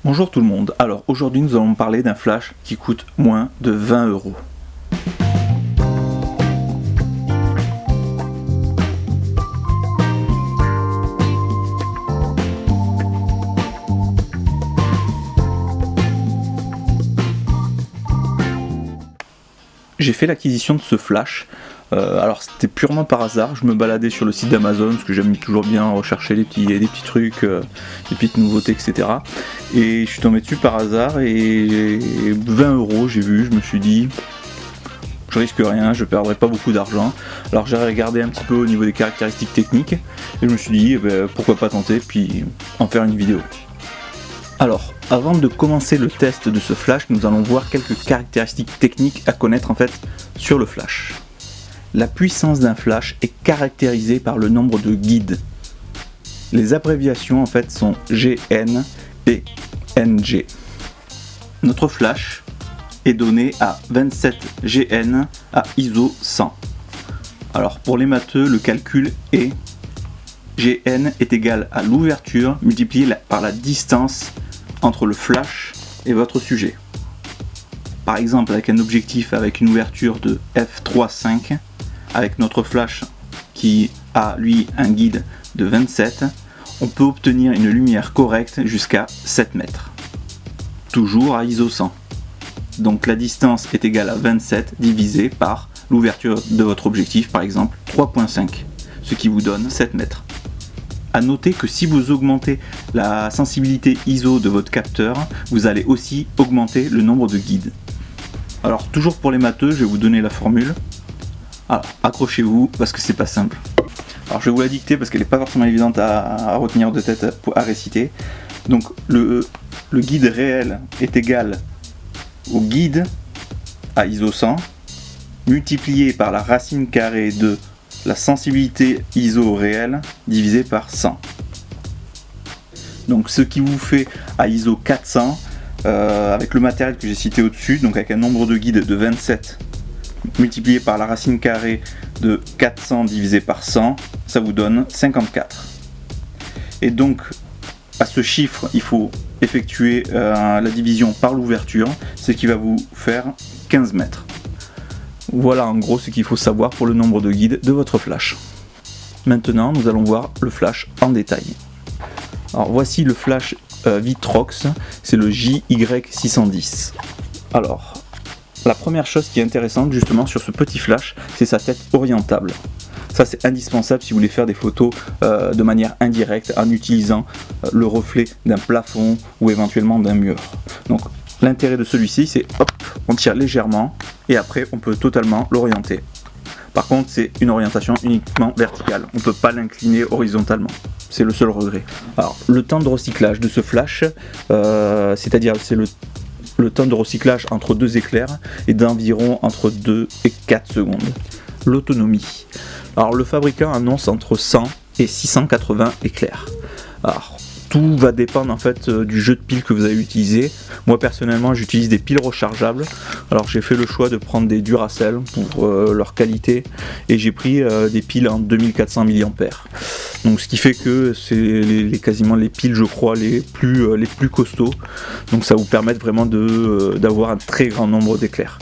Bonjour tout le monde, alors aujourd'hui nous allons parler d'un flash qui coûte moins de 20 €. J'ai fait l'acquisition de ce flash, alors c'était purement par hasard, je me baladais sur le site d'Amazon parce que j'aime toujours bien rechercher des petits trucs, des petites nouveautés, etc. Et je suis tombé dessus par hasard et 20 € j'ai vu, je me suis dit je risque rien, je perdrai pas beaucoup d'argent. Alors j'ai regardé un petit peu au niveau des caractéristiques techniques et je me suis dit pourquoi pas tenter puis en faire une vidéo. Alors, avant de commencer le test de ce flash, nous allons voir quelques caractéristiques techniques à connaître en fait sur le flash. La puissance d'un flash est caractérisée par le nombre de guides. Les abréviations en fait sont GN et NG. Notre flash est donné à 27 GN à ISO 100. Alors pour les matheux, le calcul est GN est égal à l'ouverture multipliée par la distance entre le flash et votre sujet. Par exemple, avec un objectif avec une ouverture de f3.5, avec notre flash qui a lui un guide de 27, on peut obtenir une lumière correcte jusqu'à 7 mètres. Toujours à ISO 100. Donc la distance est égale à 27 divisé par l'ouverture de votre objectif, par exemple 3.5, ce qui vous donne 7 mètres. A noter que si vous augmentez la sensibilité ISO de votre capteur, vous allez aussi augmenter le nombre de guides. Alors toujours pour les matheux, je vais vous donner la formule. Alors accrochez-vous parce que c'est pas simple. Alors je vais vous la dicter parce qu'elle n'est pas forcément évidente à retenir de tête, à réciter. Donc le guide réel est égal au guide à ISO 100 multiplié par la racine carrée de la sensibilité ISO réelle divisée par 100. Donc ce qui vous fait à ISO 400 avec le matériel que j'ai cité au-dessus, donc avec un nombre de guides de 27 multiplié par la racine carrée de 400 divisé par 100, ça vous donne 54. Et donc à ce chiffre, il faut effectuer la division par l'ouverture, ce qui va vous faire 15 mètres. Voilà en gros ce qu'il faut savoir pour le nombre de guides de votre flash. Maintenant nous allons voir le flash en détail. Alors voici le flash Vitrox, c'est le JY610. Alors la première chose qui est intéressante justement sur ce petit flash, c'est sa tête orientable. Ça c'est indispensable si vous voulez faire des photos de manière indirecte en utilisant le reflet d'un plafond ou éventuellement d'un mur. Donc l'intérêt de celui-ci c'est hop, on tire légèrement et après on peut totalement l'orienter. Par contre c'est une orientation uniquement verticale, on ne peut pas l'incliner horizontalement, c'est le seul regret. Alors le temps de recyclage de ce flash, c'est-à-dire c'est le temps de recyclage entre deux éclairs est d'environ entre 2 et 4 secondes. L'autonomie. Alors le fabricant annonce entre 100 et 680 éclairs. Alors tout va dépendre en fait du jeu de piles que vous allez utiliser. Moi personnellement j'utilise des piles rechargeables. Alors j'ai fait le choix de prendre des Duracell pour leur qualité et j'ai pris des piles en 2400 mAh. Donc ce qui fait que c'est quasiment les piles je crois les plus costauds. Donc ça vous permet vraiment d'avoir un très grand nombre d'éclairs.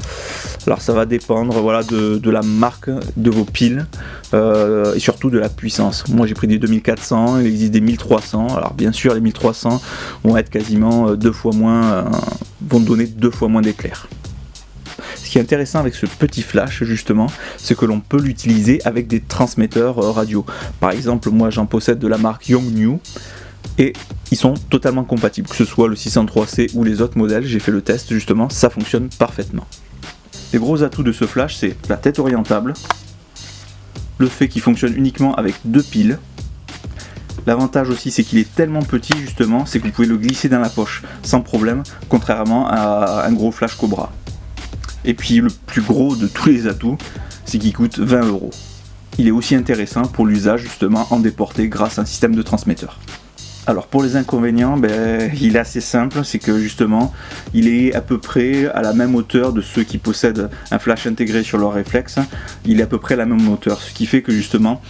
Alors ça va dépendre voilà, de la marque de vos piles et surtout de la puissance. Moi j'ai pris des 2400, il existe des 1300. Alors bien sûr les 1300 vont être quasiment vont donner 2 fois moins d'éclairs. Ce qui est intéressant avec ce petit flash justement, c'est que l'on peut l'utiliser avec des transmetteurs radio. Par exemple moi j'en possède de la marque Yongnuo et ils sont totalement compatibles, que ce soit le 603C ou les autres modèles, j'ai fait le test justement, ça fonctionne parfaitement. Les gros atouts de ce flash, c'est la tête orientable, le fait qu'il fonctionne uniquement avec 2 piles. L'avantage aussi, c'est qu'il est tellement petit justement, c'est que vous pouvez le glisser dans la poche sans problème, contrairement à un gros flash Cobra. Et puis le plus gros de tous les atouts, c'est qu'il coûte 20 €. Il est aussi intéressant pour l'usage justement en déporté grâce à un système de transmetteur. Alors pour les inconvénients, il est assez simple, c'est que justement il est à peu près à la même hauteur de ceux qui possèdent un flash intégré sur leur réflexe, il est à peu près à la même hauteur, ce qui fait que justement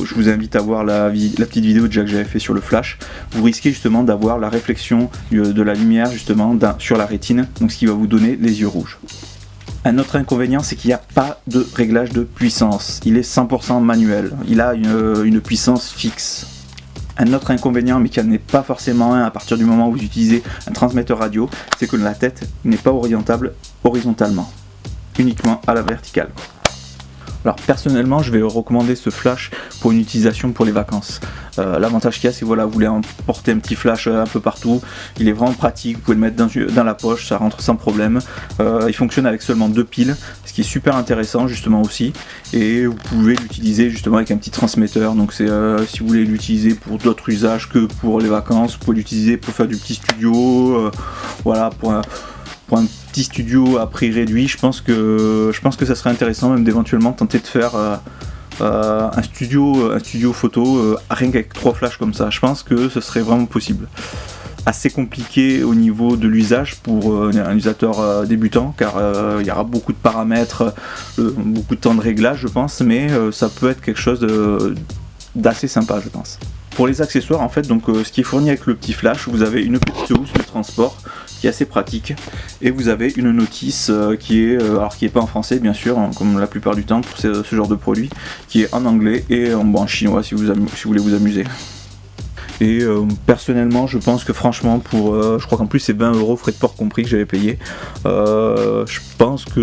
je vous invite à voir la petite vidéo déjà que j'avais fait sur le flash. Vous risquez justement d'avoir la réflexion de la lumière justement sur la rétine, donc ce qui va vous donner les yeux rouges. Un autre inconvénient, c'est qu'il n'y a pas de réglage de puissance. Il est 100% manuel. Il a une puissance fixe. Un autre inconvénient, mais qui n'en est pas forcément un à partir du moment où vous utilisez un transmetteur radio, c'est que la tête n'est pas orientable horizontalement, uniquement à la verticale. Alors personnellement, je vais recommander ce flash pour une utilisation pour les vacances. L'avantage qu'il y a, c'est que voilà, vous voulez emporter un petit flash un peu partout. Il est vraiment pratique, vous pouvez le mettre dans la poche, ça rentre sans problème. Il fonctionne avec seulement 2 piles, ce qui est super intéressant justement aussi. Et vous pouvez l'utiliser justement avec un petit transmetteur. Donc c'est si vous voulez l'utiliser pour d'autres usages que pour les vacances, vous pouvez l'utiliser pour faire du petit studio, voilà, pour un petit studio à prix réduit. Je pense que ça serait intéressant même d'éventuellement tenter de faire un studio photo rien qu'avec 3 flashs comme ça. Je pense que ce serait vraiment possible. Assez compliqué au niveau de l'usage pour un utilisateur débutant, car il y aura beaucoup de paramètres, beaucoup de temps de réglage je pense, mais ça peut être quelque chose d'assez sympa je pense. Pour les accessoires en fait, donc ce qui est fourni avec le petit flash, vous avez une petite housse de transport qui est assez pratique, et vous avez une notice qui est pas en français bien sûr, hein, comme la plupart du temps pour ce genre de produit, qui est en anglais et en chinois si vous voulez vous amuser. Et personnellement je pense que franchement je crois qu'en plus c'est 20€ frais de port compris que j'avais payé, je pense que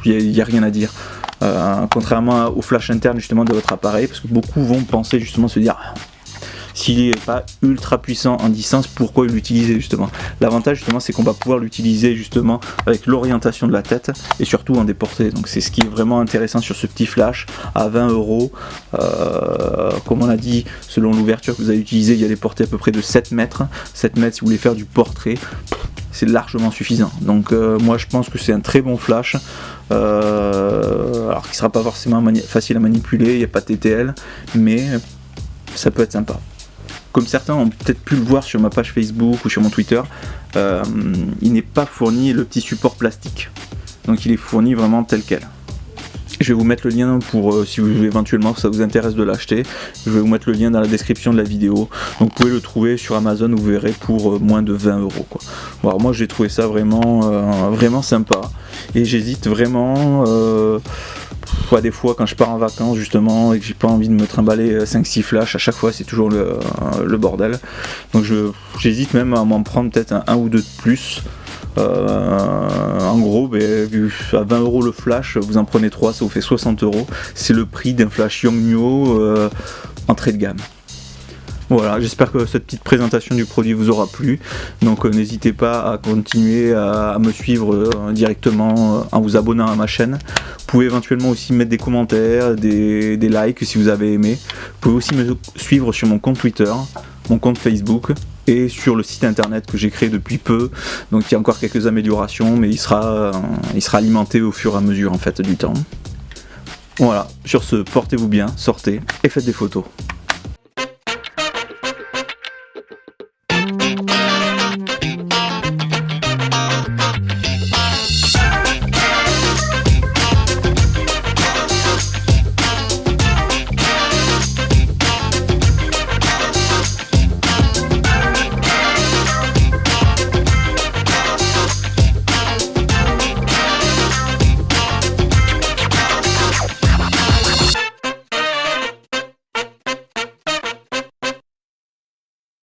il y a rien à dire. Contrairement au flash interne justement de votre appareil, parce que beaucoup vont penser justement se dire s'il n'est pas ultra puissant en distance, pourquoi l'utiliser justement. L'avantage justement c'est qu'on va pouvoir l'utiliser justement avec l'orientation de la tête et surtout en déporté. Donc c'est ce qui est vraiment intéressant sur ce petit flash à 20€. Comme on a dit, selon l'ouverture que vous allez utiliser, il y a des portées à peu près de 7 mètres. 7 mètres si vous voulez faire du portrait, c'est largement suffisant. Donc moi je pense que c'est un très bon flash. Alors qui sera pas forcément facile à manipuler, il n'y a pas de TTL, mais ça peut être sympa. Comme certains ont peut-être pu le voir sur ma page Facebook ou sur mon Twitter, il n'est pas fourni le petit support plastique. Donc il est fourni vraiment tel quel. Je vais vous mettre le lien pour si vous éventuellement ça vous intéresse de l'acheter. Je vais vous mettre le lien dans la description de la vidéo. Donc vous pouvez le trouver sur Amazon, vous verrez, pour moins de 20€. Quoi. Bon, alors moi j'ai trouvé ça vraiment sympa. Et j'hésite vraiment des fois quand je pars en vacances justement et que j'ai pas envie de me trimballer 5-6 flashs, à chaque fois c'est toujours le bordel. Donc j'hésite même à m'en prendre peut-être un ou deux de plus. En gros, à 20€ le flash, vous en prenez 3, ça vous fait 60€. C'est le prix d'un flash Yongnuo entrée de gamme. Voilà, j'espère que cette petite présentation du produit vous aura plu. Donc n'hésitez pas à continuer à me suivre directement en vous abonnant à ma chaîne. Vous pouvez éventuellement aussi mettre des commentaires, des likes si vous avez aimé. Vous pouvez aussi me suivre sur mon compte Twitter, mon compte Facebook et sur le site internet que j'ai créé depuis peu. Donc il y a encore quelques améliorations, mais il sera alimenté au fur et à mesure en fait du temps. Voilà, sur ce, portez-vous bien, sortez et faites des photos.